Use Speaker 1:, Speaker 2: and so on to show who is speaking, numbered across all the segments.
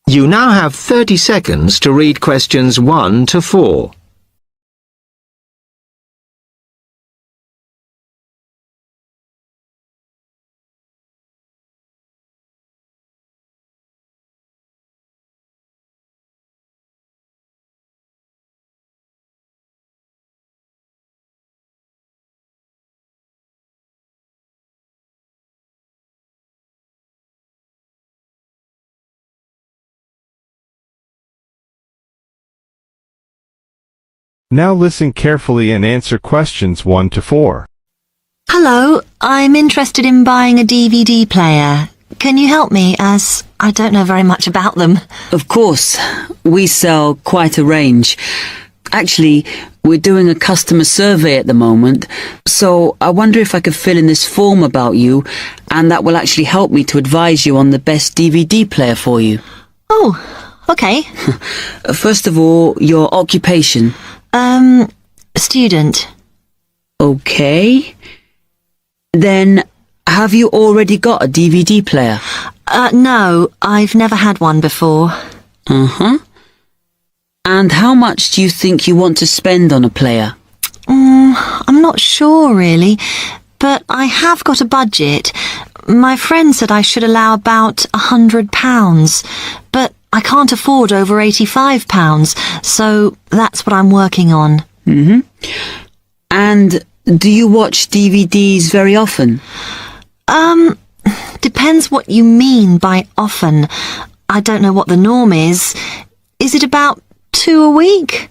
Speaker 1: You now have 30 seconds to read questions 1 to 4.
Speaker 2: Now listen carefully and answer questions 1 to 4.
Speaker 3: Hello, I'm interested in buying a DVD player. Can you help me, as I don't know very much about them?
Speaker 4: Of course, we sell quite a range. Actually, we're doing a customer survey at the moment, so I wonder if I could fill in this form about you, and that will actually help me to advise you on the best DVD player for you.
Speaker 3: Oh, okay.
Speaker 4: First of all, your occupation.
Speaker 3: Student.
Speaker 4: Okay. Then, have you already got a DVD player?
Speaker 3: No, I've never had one before.
Speaker 4: Uh-huh. And how much do you think you want to spend on a player?
Speaker 3: I'm not sure, really, but I have got a budget. My friend said I should allow about £100, but I can't afford over £85, so that's what I'm working on.
Speaker 4: Mm-hmm. And do you watch DVDs very often?
Speaker 3: Depends what you mean by often. I don't know what the norm is. Is it about 2 a week?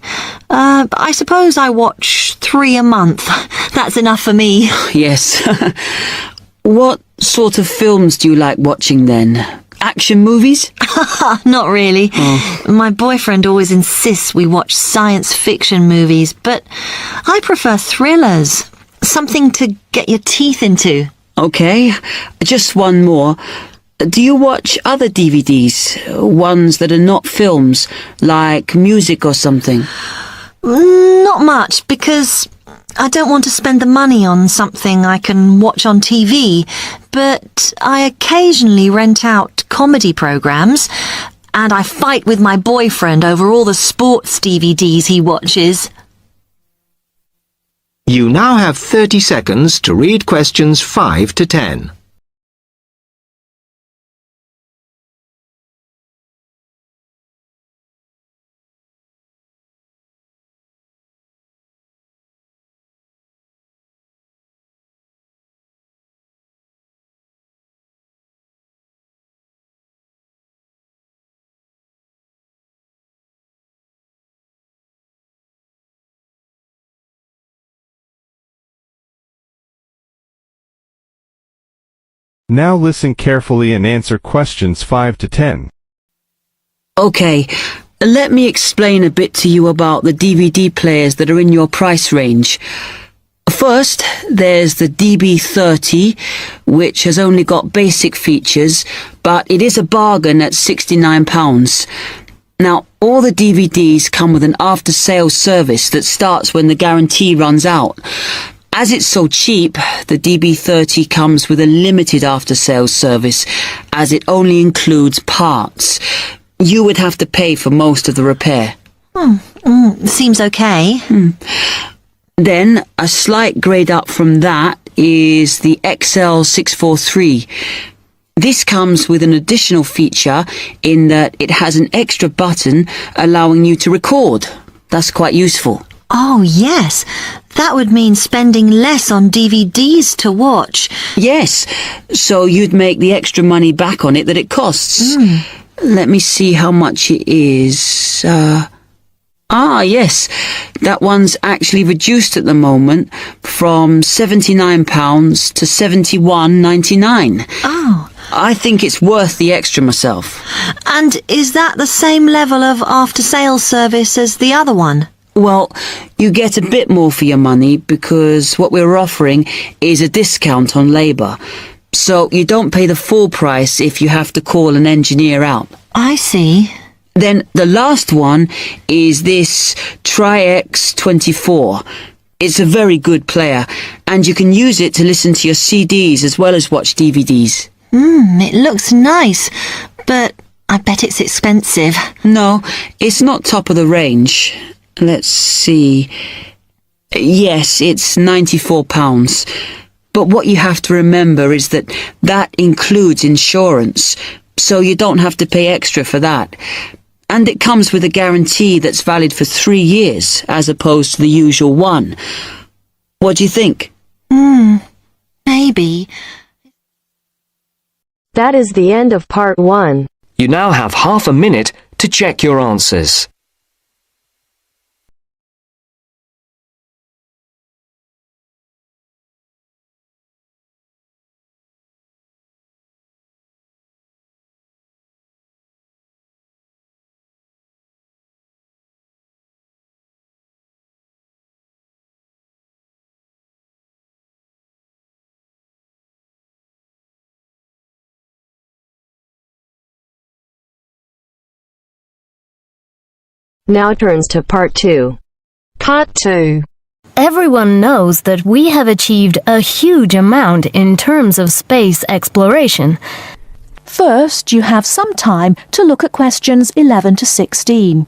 Speaker 3: I suppose I watch 3 a month. That's enough for me.
Speaker 4: Yes. What sort of films do you like watching then? Action movies?
Speaker 3: Not really.
Speaker 4: Oh.
Speaker 3: My boyfriend always insists we watch science fiction movies, but I prefer thrillers. Something to get your teeth into.
Speaker 4: Okay, just one more. Do you watch other DVDs? Ones that are not films, like music or something?
Speaker 3: Not much, because I don't want to spend the money on something I can watch on TV, but I occasionally rent out comedy programs, and I fight with my boyfriend over all the sports DVDs he watches.
Speaker 1: You now have 30 seconds to read questions 5 to 10.
Speaker 2: Now listen carefully and answer questions 5 to 10.
Speaker 4: Okay, let me explain a bit to you about the DVD players that are in your price range. First, there's the DB30, which has only got basic features, but it is a bargain at £69. Now, all the DVDs come with an after-sales service that starts when the guarantee runs out. As it's so cheap, the DB30 comes with a limited after-sales service, as it only includes parts. You would have to pay for most of the repair.
Speaker 3: Seems okay.
Speaker 4: Then, a slight grade up from that is the XL643. This comes with an additional feature in that it has an extra button allowing you to record. That's quite useful.
Speaker 3: Oh, yes. That would mean spending less on DVDs to watch.
Speaker 4: Yes, so you'd make the extra money back on it that it costs. Let me see how much it is. Yes, that one's actually reduced at the moment from £79 to £71.99.
Speaker 3: Oh.
Speaker 4: I think it's worth the extra myself.
Speaker 3: And is that the same level of after-sales service as the other one?
Speaker 4: Well, you get a bit more for your money because what we're offering is a discount on labour. So you don't pay the full price if you have to call an engineer out.
Speaker 3: I see.
Speaker 4: Then the last one is this Tri-X24. It's a very good player, and you can use it to listen to your CDs as well as watch DVDs.
Speaker 3: It looks nice, but I bet it's expensive.
Speaker 4: No, it's not top of the range. Let's see. Yes, it's £94. But what you have to remember is that that includes insurance, so you don't have to pay extra for that. And it comes with a guarantee that's valid for 3 years, as opposed to the usual one. What do you think?
Speaker 3: Maybe.
Speaker 5: That is the end of part 1.
Speaker 1: You now have half a minute to check your answers.
Speaker 5: Now turns to part 2.
Speaker 3: Part 2.
Speaker 6: Everyone knows that we have achieved a huge amount in terms of space exploration.
Speaker 7: First, you have some time to look at questions 11 to 16.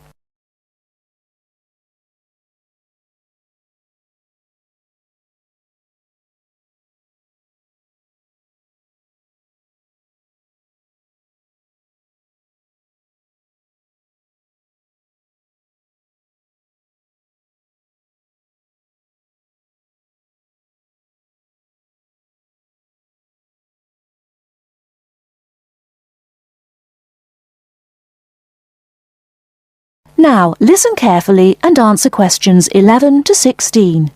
Speaker 7: Now, listen carefully and answer questions 11 to 16.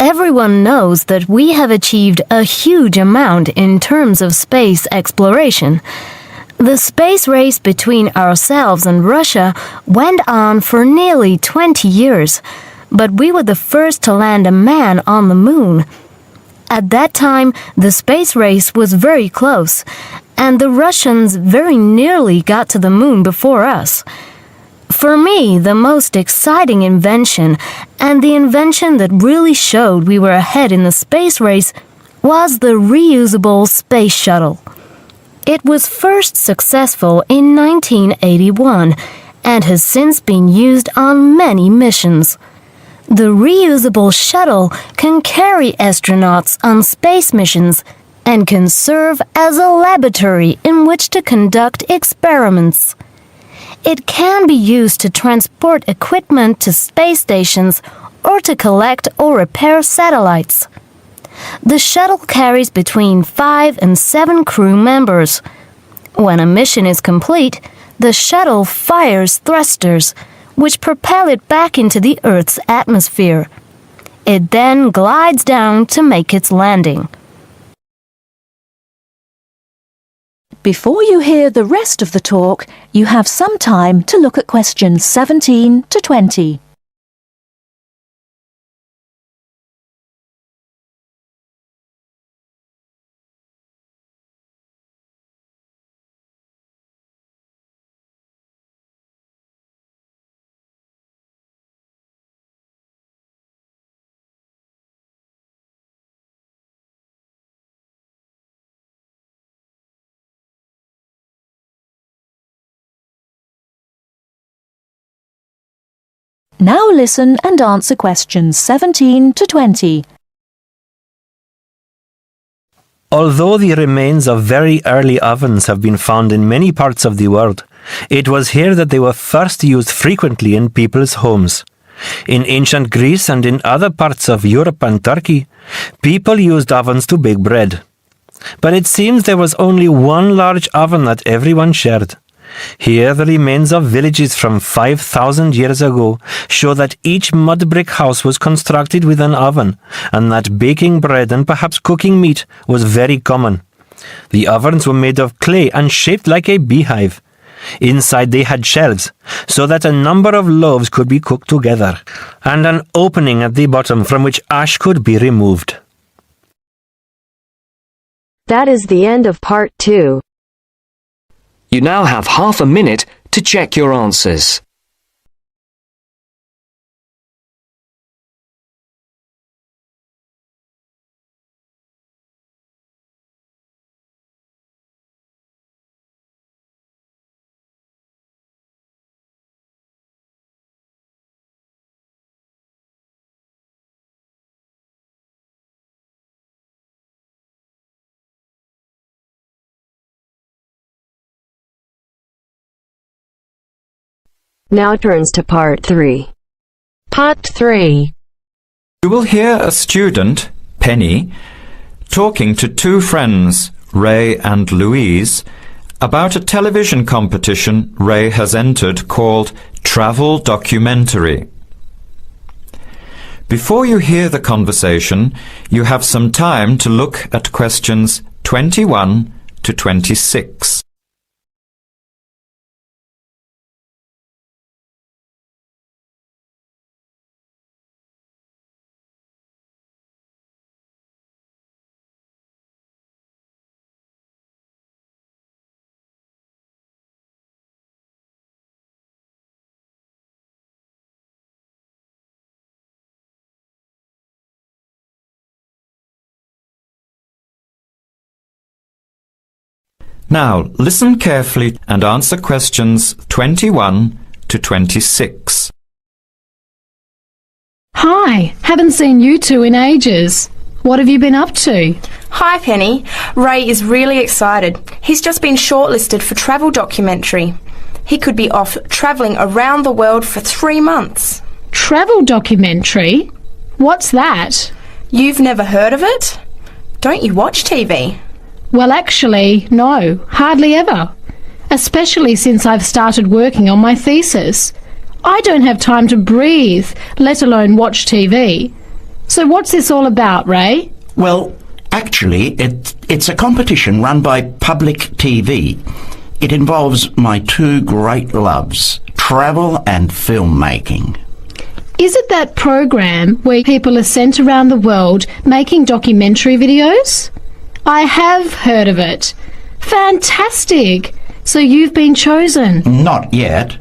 Speaker 6: Everyone knows that we have achieved a huge amount in terms of space exploration. The space race between ourselves and Russia went on for nearly 20 years, but we were the first to land a man on the moon. At that time, the space race was very close, and the Russians very nearly got to the moon before us. For me, the most exciting invention, and the invention that really showed we were ahead in the space race, was the reusable space shuttle. It was first successful in 1981 and has since been used on many missions. The reusable shuttle can carry astronauts on space missions and can serve as a laboratory in which to conduct experiments. It can be used to transport equipment to space stations or to collect or repair satellites. The shuttle carries between 5 and 7 crew members. When a mission is complete, the shuttle fires thrusters, which propel it back into the Earth's atmosphere. It then glides down to make its landing.
Speaker 7: Before you hear the rest of the talk, you have some time to look at questions 17 to 20. Now listen and answer questions 17 to 20.
Speaker 8: Although the remains of very early ovens have been found in many parts of the world, it was here that they were first used frequently in people's homes. In ancient Greece and in other parts of Europe and Turkey, people used ovens to bake bread. But it seems there was only one large oven that everyone shared. Here the remains of villages from 5,000 years ago show that each mud brick house was constructed with an oven, and that baking bread and perhaps cooking meat was very common. The ovens were made of clay and shaped like a beehive. Inside they had shelves, so that a number of loaves could be cooked together, and an opening at the bottom from which ash could be removed.
Speaker 5: That is the end of part 2.
Speaker 1: You now have half a minute to check your answers.
Speaker 5: Now turns to part 3.
Speaker 9: Part 3.
Speaker 10: You will hear a student, Penny, talking to two friends, Ray and Louise, about a television competition Ray has entered called Travel Documentary. Before you hear the conversation, you have some time to look at questions 21 to 26. Now, listen carefully and answer questions 21 to 26.
Speaker 11: Hi, haven't seen you two in ages. What have you been up to?
Speaker 12: Hi, Penny. Ray is really excited. He's just been shortlisted for Travel Documentary. He could be off travelling around the world for 3 months.
Speaker 11: Travel Documentary? What's that?
Speaker 12: You've never heard of it? Don't you watch TV?
Speaker 11: Well, actually, no, hardly ever. Especially since I've started working on my thesis. I don't have time to breathe, let alone watch TV. So what's this all about, Ray?
Speaker 13: Well, actually, it's a competition run by public TV. It involves my two great loves, travel and filmmaking.
Speaker 11: Is it that program where people are sent around the world making documentary videos? I have heard of it. Fantastic! So you've been chosen?
Speaker 13: Not yet.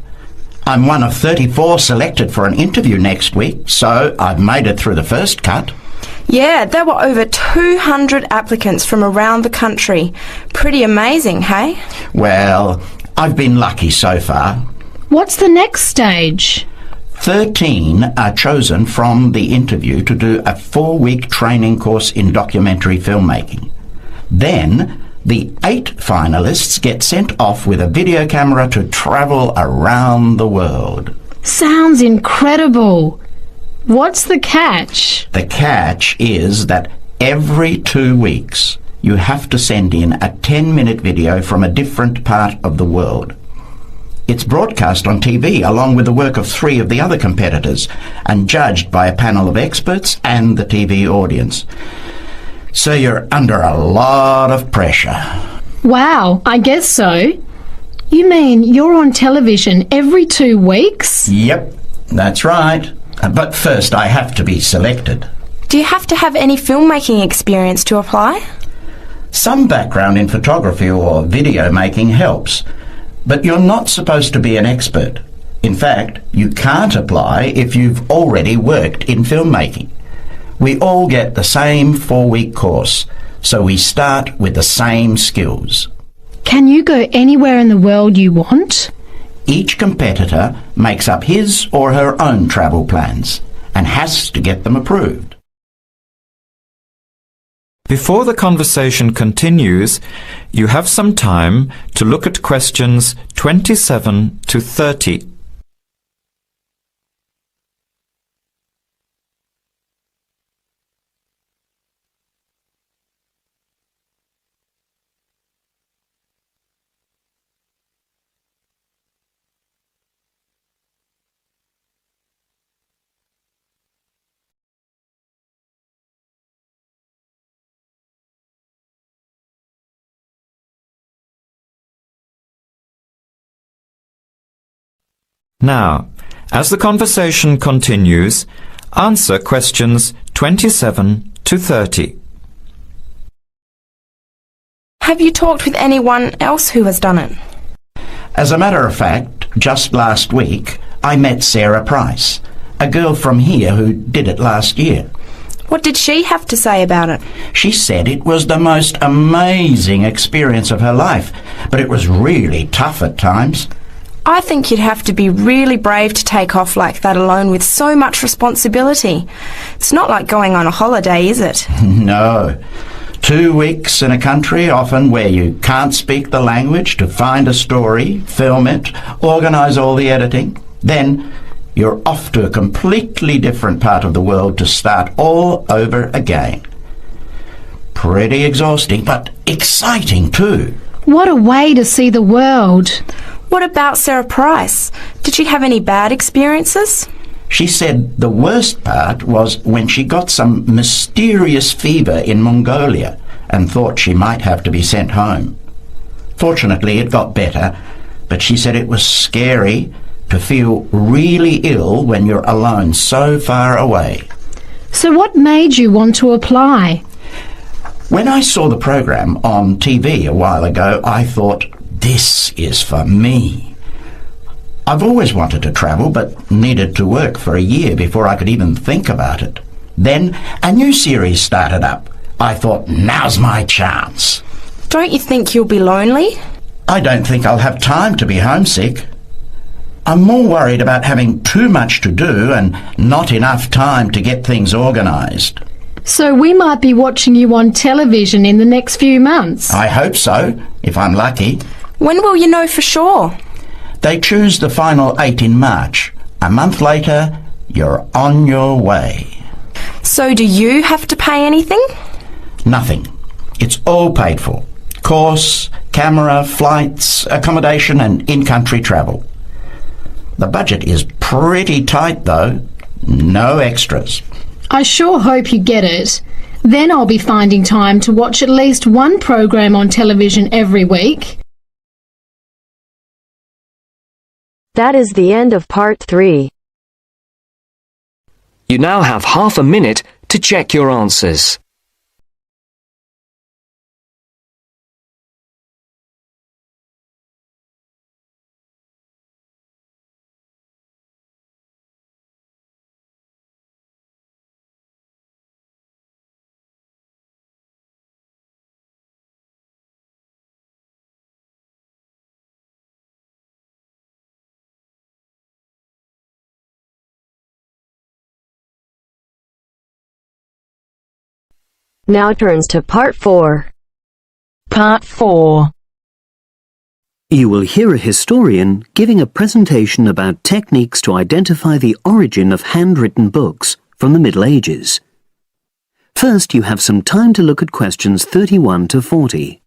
Speaker 13: I'm one of 34 selected for an interview next week, so I've made it through the first cut.
Speaker 12: Yeah, there were over 200 applicants from around the country. Pretty amazing, hey?
Speaker 13: Well, I've been lucky so far.
Speaker 11: What's the next stage?
Speaker 13: 13 are chosen from the interview to do a 4-week training course in documentary filmmaking. Then, the 8 finalists get sent off with a video camera to travel around the world.
Speaker 11: Sounds incredible. What's the catch?
Speaker 13: The catch is that every 2 weeks you have to send in a 10-minute video from a different part of the world. It's broadcast on TV along with the work of 3 of the other competitors and judged by a panel of experts and the TV audience. So you're under a lot of pressure.
Speaker 11: Wow, I guess so. You mean you're on television every 2 weeks?
Speaker 13: Yep, that's right. But first I have to be selected.
Speaker 12: Do you have to have any filmmaking experience to apply?
Speaker 13: Some background in photography or video making helps, but you're not supposed to be an expert. In fact, you can't apply if you've already worked in filmmaking. We all get the same 4-week course, so we start with the same skills.
Speaker 11: Can you go anywhere in the world you want?
Speaker 13: Each competitor makes up his or her own travel plans and has to get them approved.
Speaker 10: Before the conversation continues, you have some time to look at questions 27 to 30. Now, as the conversation continues, answer questions 27 to 30.
Speaker 12: Have you talked with anyone else who has done it?
Speaker 13: As a matter of fact, just last week, I met Sarah Price, a girl from here who did it last year.
Speaker 12: What did she have to say about it?
Speaker 13: She said it was the most amazing experience of her life, but it was really tough at times.
Speaker 12: I think you'd have to be really brave to take off like that alone with so much responsibility. It's not like going on a holiday, is it?
Speaker 13: No. 2 weeks in a country, often where you can't speak the language, to find a story, film it, organise all the editing. Then you're off to a completely different part of the world to start all over again. Pretty exhausting, but exciting too.
Speaker 11: What a way to see the world.
Speaker 12: What about Sarah Price? Did she have any bad experiences?
Speaker 13: She said the worst part was when she got some mysterious fever in Mongolia and thought she might have to be sent home. Fortunately, it got better, but she said it was scary to feel really ill when you're alone so far away.
Speaker 11: So what made you want to apply?
Speaker 13: When I saw the program on TV a while ago, I thought, this is for me. I've always wanted to travel, but needed to work for a year before I could even think about it. Then a new series started up. I thought, now's my chance.
Speaker 12: Don't you think you'll be lonely?
Speaker 13: I don't think I'll have time to be homesick. I'm more worried about having too much to do and not enough time to get things organised.
Speaker 11: So we might be watching you on television in the next few months.
Speaker 13: I hope so, if I'm lucky.
Speaker 12: When will you know for sure?
Speaker 13: They choose the final 8 in March. A month later, you're on your way.
Speaker 12: So do you have to pay anything?
Speaker 13: Nothing. It's all paid for. Course, camera, flights, accommodation and in-country travel. The budget is pretty tight though. No extras.
Speaker 11: I sure hope you get it. Then I'll be finding time to watch at least one program on television every week.
Speaker 5: That is the end of part 3.
Speaker 14: You now have half a minute to check your answers.
Speaker 5: Now turns to part 4.
Speaker 7: Part 4.
Speaker 15: You will hear a historian giving a presentation about techniques to identify the origin of handwritten books from the Middle Ages. First, you have some time to look at questions 31 to 40.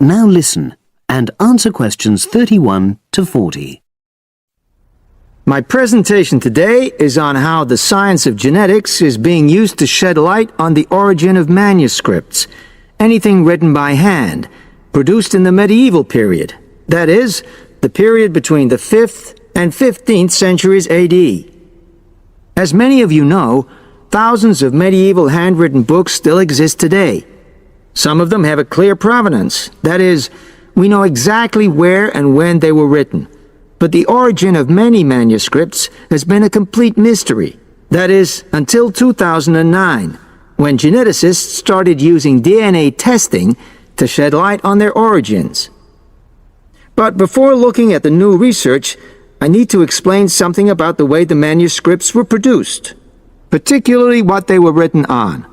Speaker 15: Now listen and answer questions 31 to 40.
Speaker 1: My presentation today is on how the science of genetics is being used to shed light on the origin of manuscripts, anything written by hand, produced in the medieval period, that is, the period between the 5th and 15th centuries AD. As many of you know, thousands of medieval handwritten books still exist today. Some of them have a clear provenance, that is, we know exactly where and when they were written. But the origin of many manuscripts has been a complete mystery, that is, until 2009, when geneticists started using DNA testing to shed light on their origins. But before looking at the new research, I need to explain something about the way the manuscripts were produced, particularly what they were written on.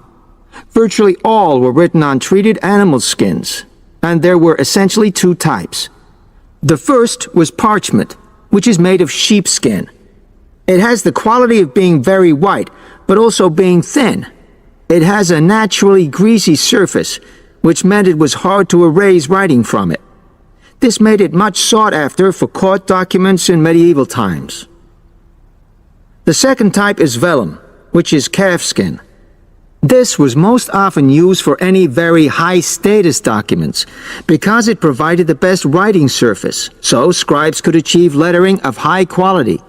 Speaker 1: Virtually all were written on treated animal skins, and there were essentially 2 types. The first was parchment, which is made of sheepskin. It has the quality of being very white, but also being thin. It has a naturally greasy surface, which meant it was hard to erase writing from it. This made it much sought after for court documents in medieval times. The second type is vellum, which is calfskin. This was most often used for any very high-status documents because it provided the best writing surface, so scribes could achieve lettering of high quality.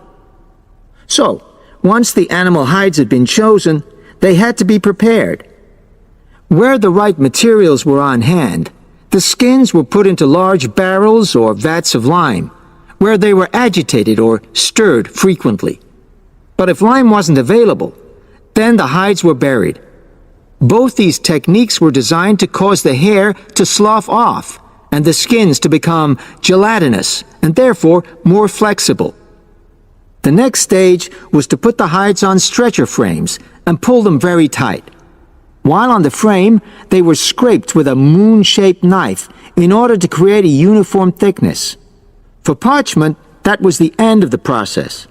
Speaker 1: So, once the animal hides had been chosen, they had to be prepared. Where the right materials were on hand, the skins were put into large barrels or vats of lime, where they were agitated or stirred frequently. But if lime wasn't available, then the hides were buried. Both these techniques were designed to cause the hair to slough off and the skins to become gelatinous and therefore more flexible. The next stage was to put the hides on stretcher frames and pull them very tight. While on the frame, they were scraped with a moon-shaped knife in order to create a uniform thickness. For parchment, that was the end of the process.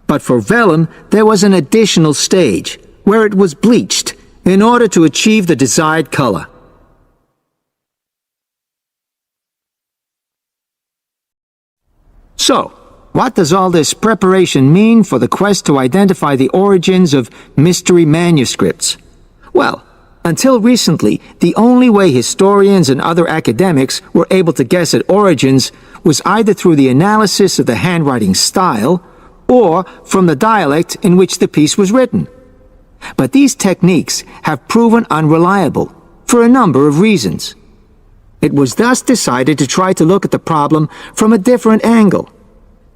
Speaker 1: But for vellum, there was an additional stage, where it was bleached in order to achieve the desired color. So, what does all this preparation mean for the quest to identify the origins of mystery manuscripts? Well, until recently, the only way historians and other academics were able to guess at origins was either through the analysis of the handwriting style or from the dialect in which the piece was written. But these techniques have proven unreliable for a number of reasons. It was thus decided to try to look at the problem from a different angle,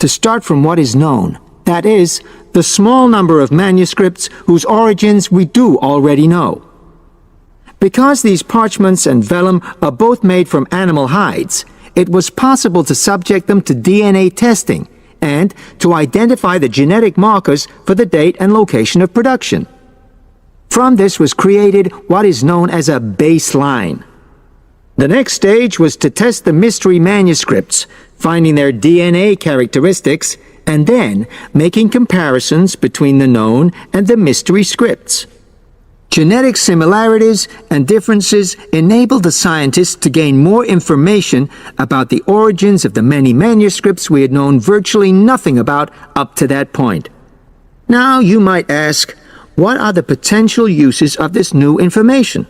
Speaker 1: to start from what is known, that is, the small number of manuscripts whose origins we do already know. Because these parchments and vellum are both made from animal hides, it was possible to subject them to DNA testing and to identify the genetic markers for the date and location of production. From this was created what is known as a baseline. The next stage was to test the mystery manuscripts, finding their DNA characteristics, and then making comparisons between the known and the mystery scripts. Genetic similarities and differences enabled the scientists to gain more information about the origins of the many manuscripts we had known virtually nothing about up to that point. Now you might ask, what are the potential uses of this new information?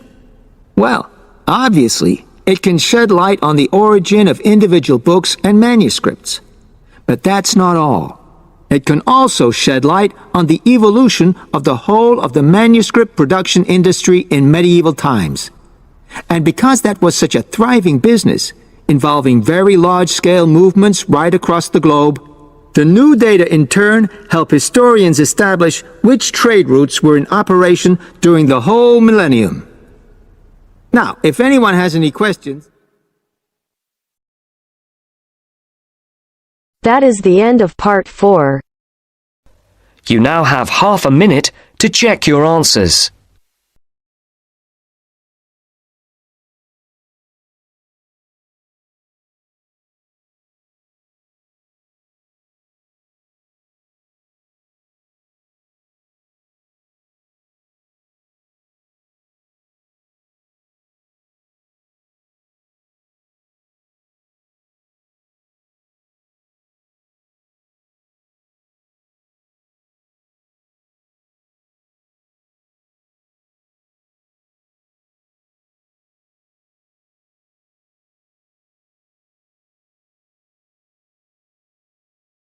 Speaker 1: Well, obviously, it can shed light on the origin of individual books and manuscripts. But that's not all. It can also shed light on the evolution of the whole of the manuscript production industry in medieval times. And because that was such a thriving business, involving very large-scale movements right across the globe, the new data in turn help historians establish which trade routes were in operation during the whole millennium. Now, if anyone has any questions...
Speaker 5: That is the end of part 4.
Speaker 14: You now have half a minute to check your answers.